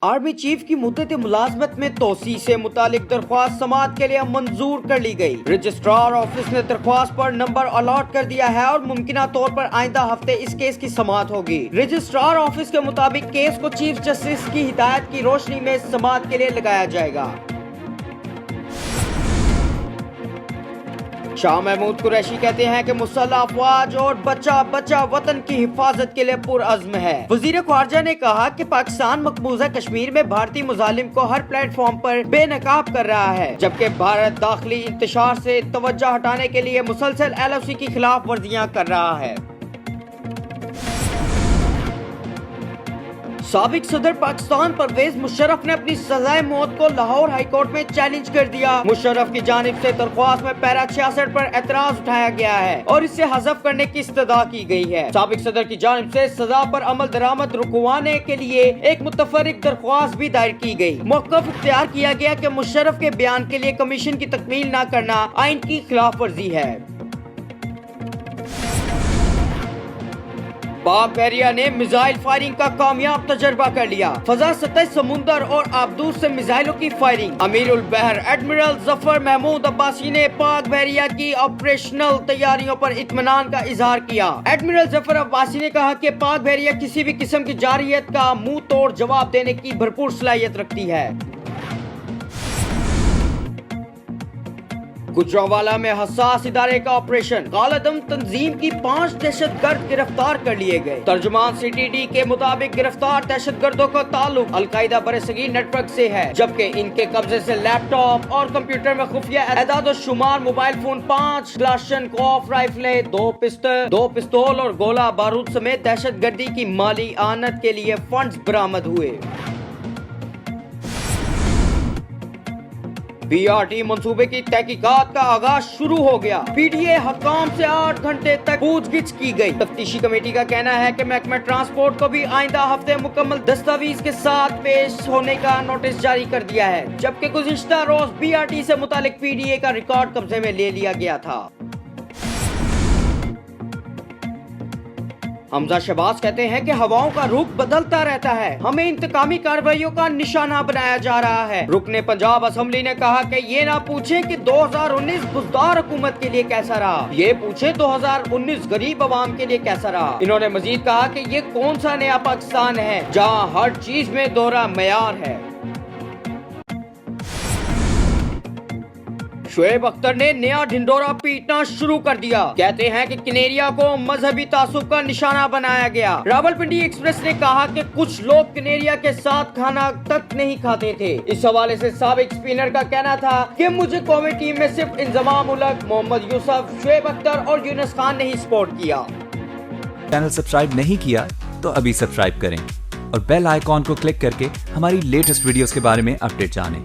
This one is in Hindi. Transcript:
आर्मी चीफ की मुद्दत मुलाजमत में तोसी से मुतालिक दरख्वास्त समाअत के लिए मंजूर कर ली गई। रजिस्ट्रार ऑफिस ने दरख्वास्त पर नंबर अलॉट कर दिया है और मुमकिन तौर पर आइंदा हफ्ते इस केस की समाअत होगी। रजिस्ट्रार ऑफिस के मुताबिक केस को चीफ जस्टिस की हिदायत की रोशनी में समाअत के लिए लगाया जाएगा। शाह महमूद कुरैशी कहते हैं कि मुसल्लह अफवाज और बच्चा वतन की हिफाजत के लिए पुरअज़्म है। वज़ीर ख़ारजा ने कहा कि पाकिस्तान मकबूजा कश्मीर में भारतीय मुजालिम को हर प्लेटफॉर्म पर बेनकाब कर रहा है, जबकि भारत दाखिली इंतशार से तवज्जो हटाने के लिए मुसलसल LOC की खिलाफ वर्जियां कर रहा है। साबिक सदर पाकिस्तान परवेज मुशर्रफ ने अपनी सजाए मौत को लाहौर हाई कोर्ट में चैलेंज कर दिया। मुशर्रफ की जानिब से दरख्वास्त में पैरा 66 पर एतराज उठाया गया है और इसे हज़फ करने की इस्तदा की गई है। साबिक सदर की जानिब से सजा पर अमल दरामद रुकवाने के लिए एक मुतफर्रिक दरख्वास्त भी दायर की गई। मौक़िफ़ इख्तियार किया गया कि मुशर्रफ के बयान के लिए कमीशन की तकमील न करना आइन की खिलाफ वर्जी है। पाक बहरिया ने मिसाइल फायरिंग का कामयाब तजर्बा कर लिया। फजा सतह समुंदर और आबदूर से मिसाइलों की फायरिंग। अमीरुल बहर एडमिरल जफर महमूद अब्बासी ने पाक बहरिया की ऑपरेशनल तैयारियों पर इत्मीनान का इजहार किया। एडमिरल जफर अब्बासी ने कहा कि पाक बहरिया किसी भी किस्म की जारहियत का मुंह तोड़ जवाब देने की भरपूर सलाहियत रखती है। गुजरांवाला में हसास इदारे का ऑपरेशन। कालादम तंजीम की 5 दहशतगर्द गिरफ्तार कर लिए गए। तर्जुमान CTD के मुताबिक गिरफ्तार दहशतगर्दों का ताल्लुक अलकायदा बरसगीर नेटवर्क से है, जबकि इनके कब्जे से लैपटॉप और कंप्यूटर में खुफिया एदाद शुमार, मोबाइल फोन, 5 क्लाशनकोफ राइफलें, 2 पिस्तौल और गोला बारूद समेत दहशतगर्दी की माली आनत के लिए फंड्स बरामद हुए। BRT मंसूबे की तहकीकात का आगाज शुरू हो गया। PDA हकाम से 8 घंटे तक पूछगिछ की गई। तफ्तीशी कमेटी का कहना है कि महकमा ट्रांसपोर्ट को भी आइंदा हफ्ते मुकम्मल दस्तावेज के साथ पेश होने का नोटिस जारी कर दिया है, जबकि गुज़िश्ता रोज BRT से मुतालिक PDA का रिकॉर्ड कब्जे में ले लिया गया था। हमजा शहबाज कहते हैं कि हवाओं का रुख बदलता रहता है, हमें इंतकामी कार्रवाइयों का निशाना बनाया जा रहा है। रुकने पंजाब असेंबली ने कहा कि ये ना पूछे कि 2019 बुजदार हुकूमत के लिए कैसा रहा, ये पूछे 2019 गरीब आवाम के लिए कैसा रहा। इन्होंने मजीद कहा कि ये कौन सा नया पाकिस्तान है जहाँ हर चीज में दोहरा मयार है। शुएब अख्तर ने नया ढिंडोरा पीटना शुरू कर दिया। कहते हैं कि कनेरिया को मजहबी तासुब का निशाना बनाया गया। रावलपिंडी एक्सप्रेस ने कहा कि कुछ लोग कनेरिया के साथ खाना तक नहीं खाते थे। इस हवाले से साबिक स्पिनर का कहना था कि मुझे कौमी टीम में सिर्फ इंजमाम उलग, मोहम्मद यूसुफ, शुएब अख्तर और यूनुस खान ने ही सपोर्ट किया। चैनल सब्सक्राइब नहीं किया तो अभी सब्सक्राइब करें और बेल आइकॉन को क्लिक करके हमारी लेटेस्ट वीडियोस के बारे में अपडेट जानें।